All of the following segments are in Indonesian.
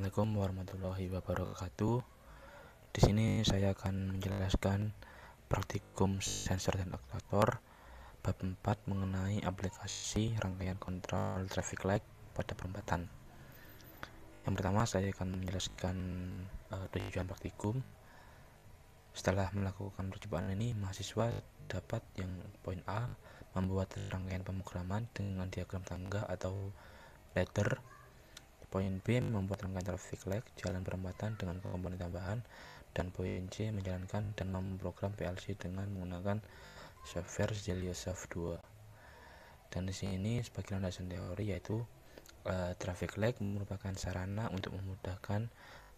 Assalamualaikum warahmatullahi wabarakatuh. Di sini saya akan menjelaskan praktikum sensor dan aktuator bab 4 mengenai aplikasi rangkaian kontrol traffic light pada perempatan. Yang pertama saya akan menjelaskan tujuan praktikum. Setelah melakukan percobaan ini, mahasiswa dapat yang poin A membuat rangkaian pemrograman dengan diagram tangga atau ladder. Poin B membuat rangkaian traffic light jalan perempatan dengan komponen tambahan, dan poin C menjalankan dan memprogram PLC dengan menggunakan software Zeliosoft 2. Dan di sini sebagai landasan teori yaitu traffic light merupakan sarana untuk memudahkan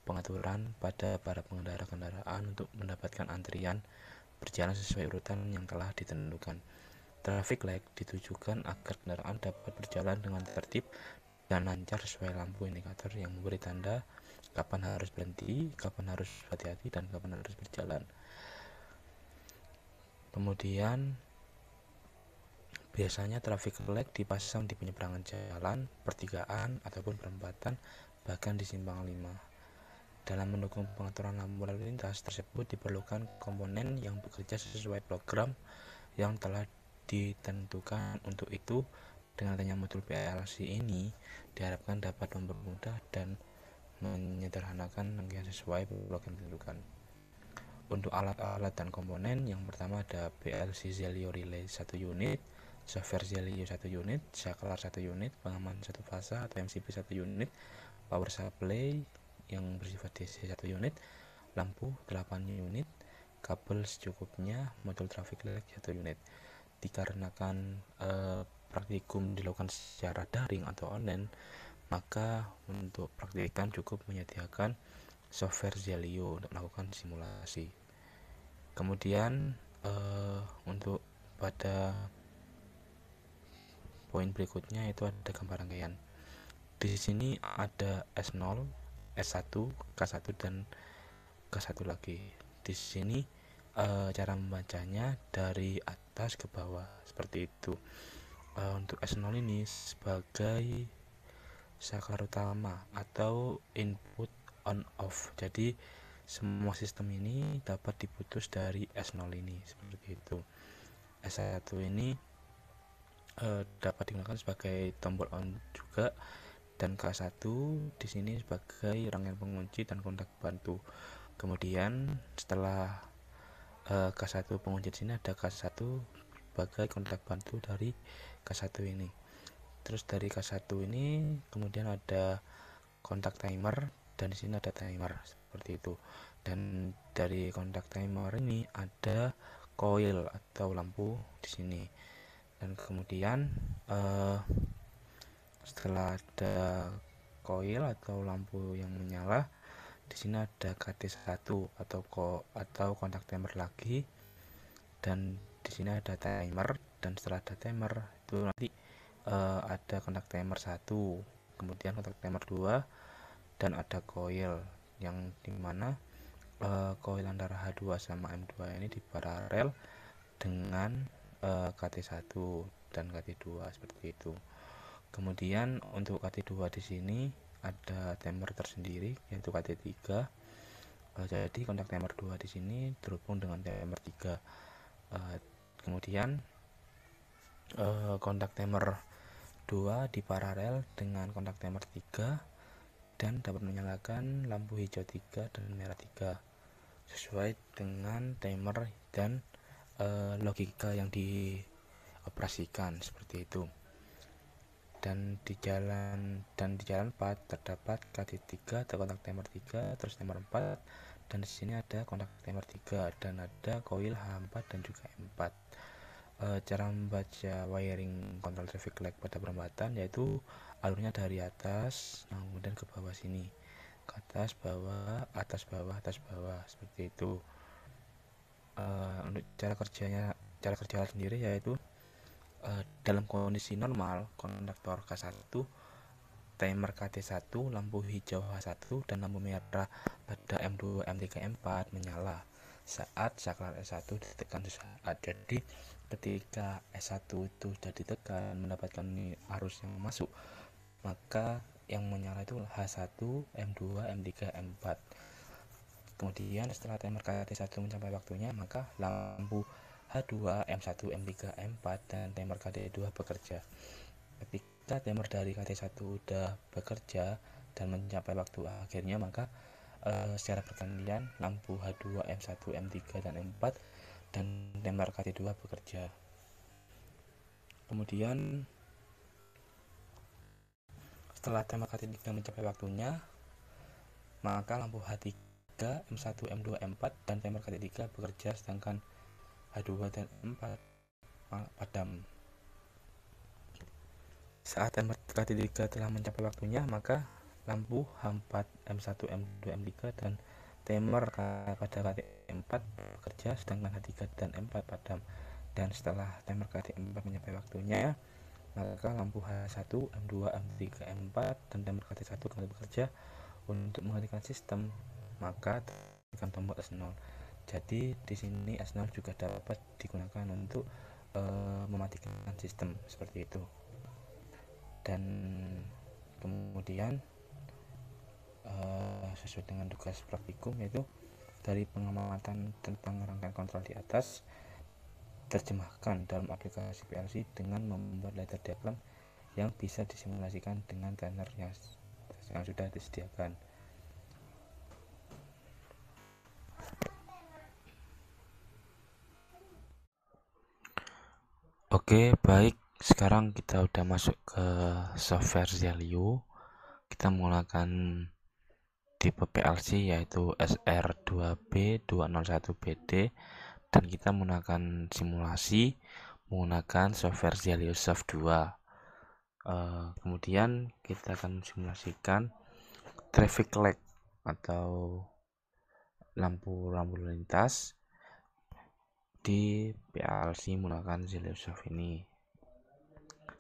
pengaturan pada para pengendara kendaraan untuk mendapatkan antrian berjalan sesuai urutan yang telah ditentukan. Traffic light ditujukan agar kendaraan dapat berjalan dengan tertib dan lancar sesuai lampu indikator yang memberi tanda kapan harus berhenti, kapan harus hati-hati, dan kapan harus berjalan. Kemudian biasanya traffic light dipasang di penyeberangan jalan, pertigaan, ataupun perempatan, bahkan di simpang 5. Dalam mendukung pengaturan lampu lalu lintas tersebut diperlukan komponen yang bekerja sesuai program yang telah ditentukan. Untuk itu, dengan adanya modul PLC ini diharapkan dapat mempermudah dan menyederhanakan rangkaian sesuai program ditentukan. Untuk alat-alat dan komponen, yang pertama ada PLC Zelio Relay 1 unit, software Zelio 1 unit, saklar 1 unit, pengaman 1 fasa atau MCB 1 unit, power supply yang bersifat DC 1 unit, lampu 8 unit, kabel secukupnya, modul traffic light 1 unit. Dikarenakan praktikum dilakukan secara daring atau online, maka untuk praktikan cukup menyediakan software Zelio untuk melakukan simulasi. Kemudian untuk pada poin berikutnya itu ada gambar rangkaian. Di sini ada S0, S1, K1 dan K1 lagi. Di sini cara membacanya dari atas ke bawah seperti itu. Untuk S0 ini sebagai saklar utama atau input on off. Jadi semua sistem ini dapat diputus dari S0 ini seperti itu. S1 ini dapat digunakan sebagai tombol on juga, dan K1 di sini sebagai rangkaian pengunci dan kontak bantu. Kemudian setelah K1 pengunci di sini ada K1 sebagai kontak bantu dari K1 ini. Terus dari K1 ini kemudian ada kontak timer, dan di sini ada timer seperti itu. Dan dari kontak timer ini ada coil atau lampu di sini. Dan kemudian setelah ada coil atau lampu yang menyala, di sini ada KT1 atau kontak timer lagi, dan di sini ada timer. Dan setelah ada timer itu nanti ada kontak timer 1, kemudian kontak timer 2, dan ada coil yang dimana coil antara H2 sama M2 ini diparalel dengan KT1 dan KT2 seperti itu. Kemudian untuk KT2 di sini ada timer tersendiri yaitu KT3. Jadi kontak timer 2 di sini terhubung dengan timer 3. Kemudian kontak timer 2 diparalel dengan kontak timer 3 dan dapat menyalakan lampu hijau 3 dan merah 3 sesuai dengan timer dan logika yang dioperasikan seperti itu. Dan di jalan 4 terdapat KT3 atau kontak timer 3, terus timer 4, dan di sini ada kontak timer 3 dan ada coil H4 dan juga M4. Cara membaca wiring control traffic light pada perempatan yaitu alurnya dari atas kemudian ke bawah sini, ke atas bawah, atas bawah, atas bawah seperti itu. Untuk cara kerja sendiri yaitu dalam kondisi normal konduktor K1, timer KT1, lampu hijau H1, dan lampu merah pada M2, M3, M4 menyala saat saklar S1 ditekan sesaat. Jadi ketika S1 itu sudah ditekan mendapatkan arus yang masuk, maka yang menyala itu H1, M2, M3, M4. Kemudian setelah timer KT1 mencapai waktunya, maka lampu H2, M1, M3, M4 dan timer KT2 bekerja. Ketika timer dari KT1 sudah bekerja dan mencapai waktu akhirnya, maka secara bergantian lampu H2, M1, M3 dan M4 dan timer KT2 bekerja. Kemudian setelah timer KT3 mencapai waktunya, maka lampu H3, M1, M2, M4 dan timer KT3 bekerja, sedangkan H2 dan M4 padam. Saat timer KT3 telah mencapai waktunya, maka lampu H4, M1, M2, M3 dan timer pada KT4 bekerja, sedangkan H3 dan M4 padam. Dan setelah timer KT4 mencapai waktunya, maka lampu H1, M2, M3, M4 dan timer KT1 kembali bekerja. Untuk menghentikan sistem, maka tekan tombol S0. Jadi di sini S0 juga dapat digunakan untuk mematikan sistem seperti itu. Dan kemudian sesuai dengan tugas praktikum, yaitu dari pengamatan tentang rangkaian kontrol di atas, terjemahkan dalam aplikasi PLC dengan membuat ladder diagram yang bisa disimulasikan dengan timer yang sudah disediakan. Oke, baik. Sekarang kita udah masuk ke software Zelio. Kita menggunakan tipe PLC yaitu SR2B201BD, dan kita menggunakan simulasi menggunakan software Zelio Soft 2. Kemudian kita akan simulasikan traffic light atau lampu lintas di PLC menggunakan Zelio Soft ini.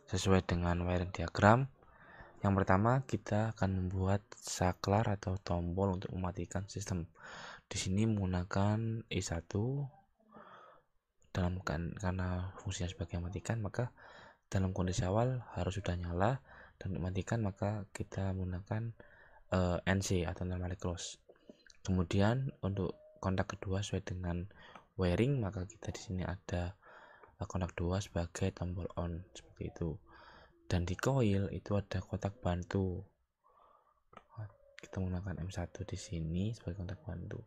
Sesuai dengan wiring diagram, yang pertama kita akan membuat saklar atau tombol untuk mematikan sistem. Di sini menggunakan I1 karena fungsinya sebagai mematikan, maka dalam kondisi awal harus sudah nyala, dan untuk mematikan maka kita menggunakan NC atau normally close. Kemudian untuk kontak kedua sesuai dengan wiring, maka kita di sini ada kontak 2 sebagai tombol on seperti itu. Dan di coil itu ada kotak bantu. Kita menggunakan M1 di sini sebagai kontak bantu.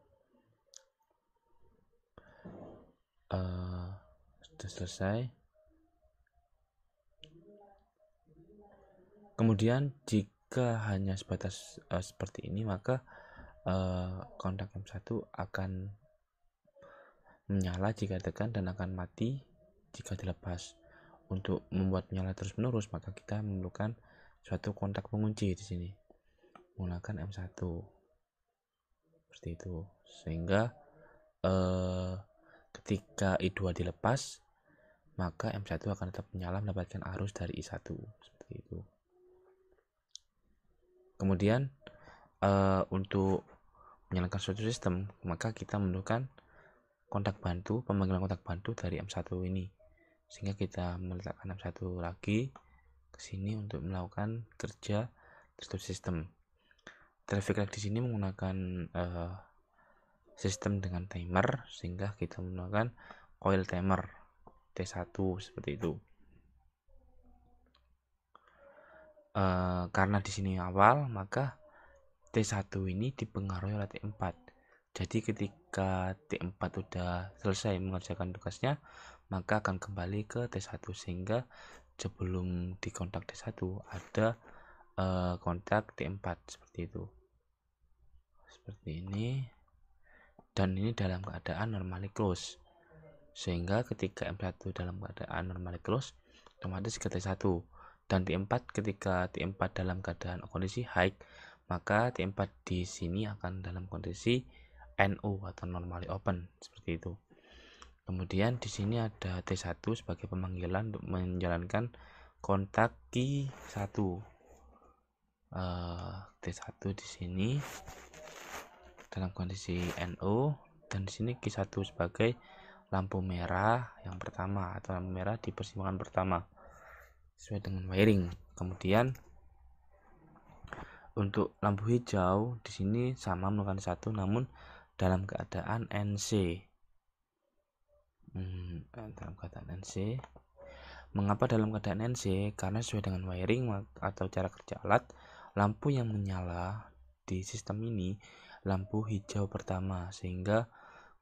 Sudah selesai. Kemudian jika hanya sebatas seperti ini, maka kontak M1 akan menyala jika ditekan dan akan mati jika dilepas. Untuk membuat menyala terus menerus, maka kita memerlukan suatu kontak pengunci di sini menggunakan M1 seperti itu, sehingga ketika I2 dilepas, maka M1 akan tetap menyala mendapatkan arus dari I1 seperti itu. Kemudian untuk menyalakan suatu sistem, maka kita memerlukan kontak bantu, pemanggilan kontak bantu dari M1 ini, sehingga kita meletakkan M1 lagi ke sini untuk melakukan kerja tertutup sistem. Traffic light di sini menggunakan sistem dengan timer, sehingga kita menggunakan coil timer T1 seperti itu. Karena di sini awal, maka T1 ini dipengaruhi oleh T4. Jadi ketika T4 sudah selesai mengerjakan tugasnya, maka akan kembali ke T1, sehingga sebelum di kontak T1 ada kontak T4 seperti itu. Seperti ini. Dan ini dalam keadaan normally close, sehingga ketika M1 dalam keadaan normally close, otomatis ke T1. Dan T4 ketika T4 dalam keadaan kondisi high, maka T4 di sini akan dalam kondisi NO atau normally open seperti itu. Kemudian di sini ada T1 sebagai pemanggilan untuk menjalankan kontak Q1. T1 di sini dalam kondisi NO, dan di sini Q1 sebagai lampu merah yang pertama atau lampu merah di persimpangan pertama sesuai dengan wiring. Kemudian Untuk lampu hijau di sini sama menggunakan T1 namun dalam keadaan NC. Dalam keadaan NC. Mengapa dalam keadaan NC? Karena sesuai dengan wiring atau cara kerja alat, lampu yang menyala di sistem ini lampu hijau pertama, sehingga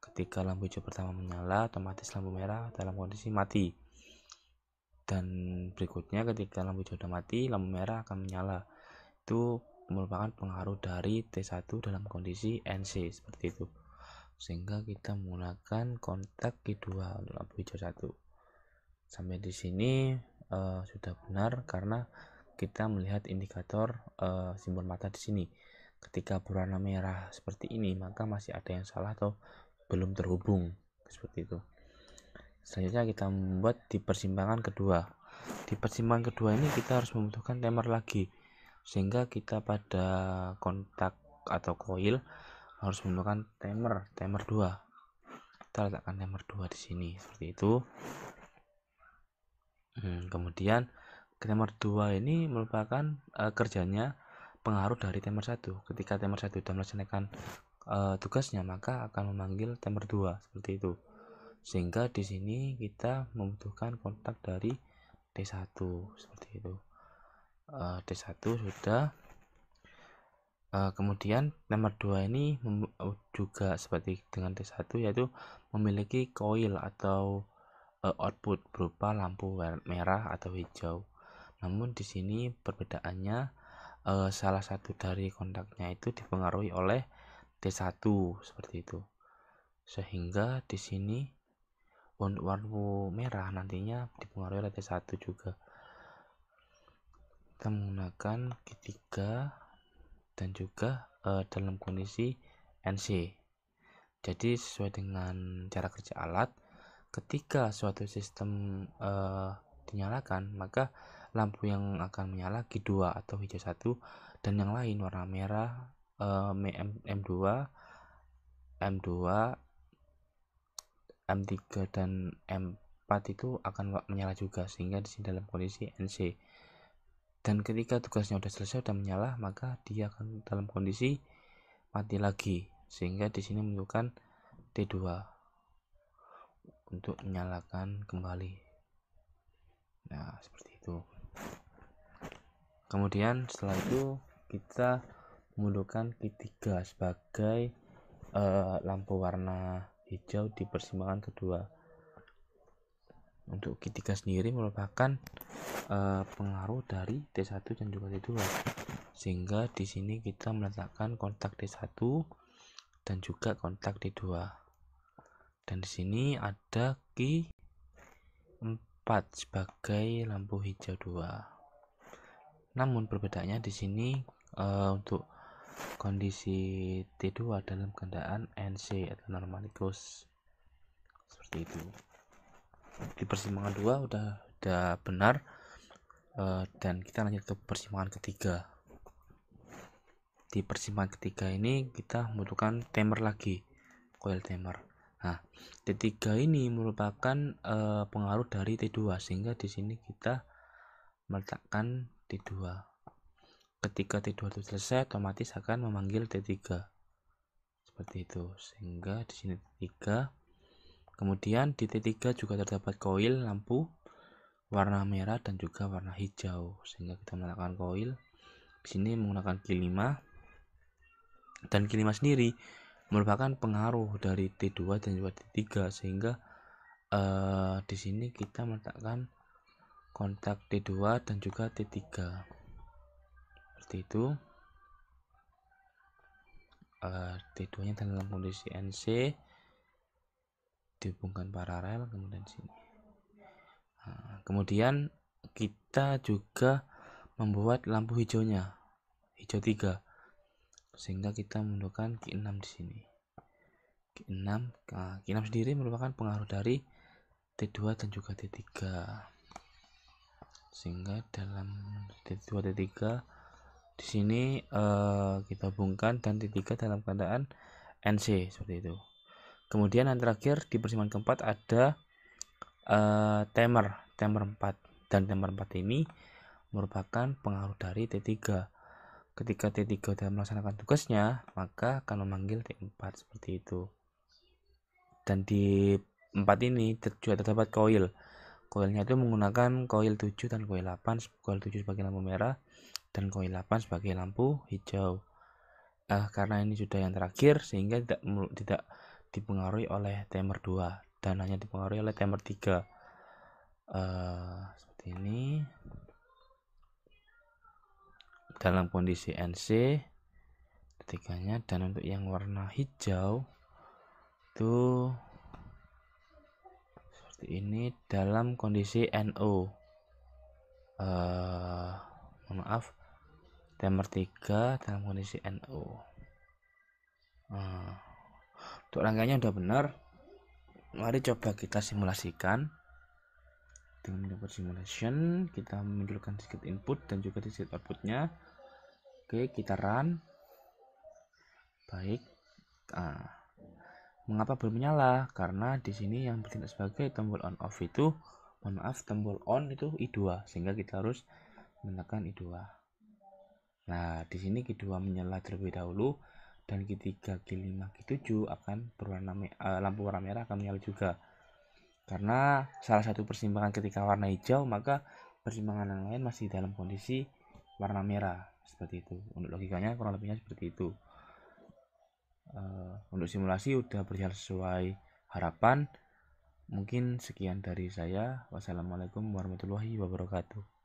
ketika lampu hijau pertama menyala otomatis lampu merah dalam kondisi mati, dan berikutnya ketika lampu hijau sudah mati lampu merah akan menyala. Itu merupakan pengaruh dari T1 dalam kondisi NC seperti itu, sehingga kita menggunakan kontak Q2 untuk lampu hijau 1. Sampai di sini sudah benar karena kita melihat indikator simbol mata di sini. Ketika berwarna merah seperti ini maka masih ada yang salah atau belum terhubung seperti itu. Selanjutnya kita membuat di persimpangan kedua. Di persimpangan kedua ini kita harus membutuhkan timer lagi, sehingga kita pada kontak atau koil harus menggunakan timer 2. Kita letakkan timer 2 di sini seperti itu. Kemudian timer 2 ini merupakan kerjanya pengaruh dari timer 1. Ketika timer 1 sudah melaksanakan tugasnya maka akan memanggil timer 2 seperti itu. Sehingga di sini kita membutuhkan kontak dari T1 seperti itu. T1 sudah. Kemudian timer 2 ini juga seperti dengan T1, yaitu memiliki koil atau output berupa lampu merah atau hijau. Namun di sini perbedaannya salah satu dari kontaknya itu dipengaruhi oleh T1 seperti itu. Sehingga di sini untuk lampu merah nantinya dipengaruhi oleh T1 juga. Kita menggunakan Q3 dan juga dalam kondisi NC. Jadi sesuai dengan cara kerja alat, ketika suatu sistem dinyalakan maka lampu yang akan menyala Q2 atau hijau 1, dan yang lain warna merah M2, M2, M3 dan M4 itu akan menyala juga, sehingga di sini dalam kondisi NC. Dan ketika tugasnya sudah selesai, sudah menyala, maka dia akan dalam kondisi mati lagi, sehingga di sini menunjukkan T2 untuk menyalakan kembali. Nah, seperti itu. Kemudian setelah itu kita membutuhkan Q3 sebagai lampu warna hijau di persimpangan kedua. Untuk Q3 sendiri merupakan pengaruh dari T1 dan juga T2, sehingga di sini kita meletakkan kontak T1 dan juga kontak T2. Dan di sini ada Q4 sebagai lampu hijau 2. Namun perbedaannya di sini untuk kondisi T2 dalam keadaan NC atau normalikus seperti itu. Di persimpangan 2 udah benar, dan kita lanjut ke persimpangan ketiga. Di persimpangan ketiga ini kita membutuhkan timer lagi, coil timer. Nah, T3 ini merupakan pengaruh dari T2, sehingga di sini kita meletakkan T2. Ketika T2 itu selesai, otomatis akan memanggil T3 seperti itu, sehingga di sini T3. Kemudian di T3 juga terdapat koil lampu warna merah dan juga warna hijau, sehingga kita meletakkan koil di sini menggunakan Q5. Dan Q5 sendiri merupakan pengaruh dari T2 dan juga T3, sehingga di sini kita meletakkan kontak T2 dan juga T3 seperti itu. T2 nya dalam kondisi NC dihubungkan paralel, kemudian sini. Kemudian kita juga membuat lampu hijaunya, hijau 3, sehingga kita menggunakan Q6 di sini. Q6 sendiri merupakan pengaruh dari T2 dan juga T3, sehingga dalam T2 T3 di sini kita hubungkan, dan T3 dalam keadaan NC seperti itu. Kemudian yang terakhir di persimpangan keempat ada timer 4, dan timer 4 ini merupakan pengaruh dari T3. Ketika T3 sudah melaksanakan tugasnya, maka akan memanggil T4 seperti itu. Dan di 4 ini juga terdapat koil. Koilnya itu menggunakan koil 7 dan koil 8, koil 7 sebagai lampu merah dan koil 8 sebagai lampu hijau. Karena ini sudah yang terakhir, sehingga tidak dipengaruhi oleh timer 2 dan hanya dipengaruhi oleh timer 3. Seperti ini. Dalam kondisi NC ketiganya, dan untuk yang warna hijau itu seperti ini dalam kondisi NO. Maaf, timer 3 dalam kondisi NO. Untuk rangkaiannya udah benar. Mari coba kita simulasikan. Dengan melakukan simulation, kita memunculkan diskit input dan juga diskit outputnya. Oke, kita run. Baik. Mengapa belum menyala? Karena di sini yang bertindak sebagai tombol on off itu, tombol on itu I2, sehingga kita harus menekan I2. Nah, di sini Q2 menyala terlebih dahulu, dan Q3, Q5, Q7 akan berwarna lampu warna merah akan menyala juga. Karena salah satu persimpangan ketika warna hijau, maka persimpangan yang lain masih dalam kondisi warna merah, seperti itu. Untuk logikanya kurang lebihnya seperti itu. Untuk simulasi udah berjalan sesuai harapan. Mungkin sekian dari saya. Wassalamualaikum warahmatullahi wabarakatuh.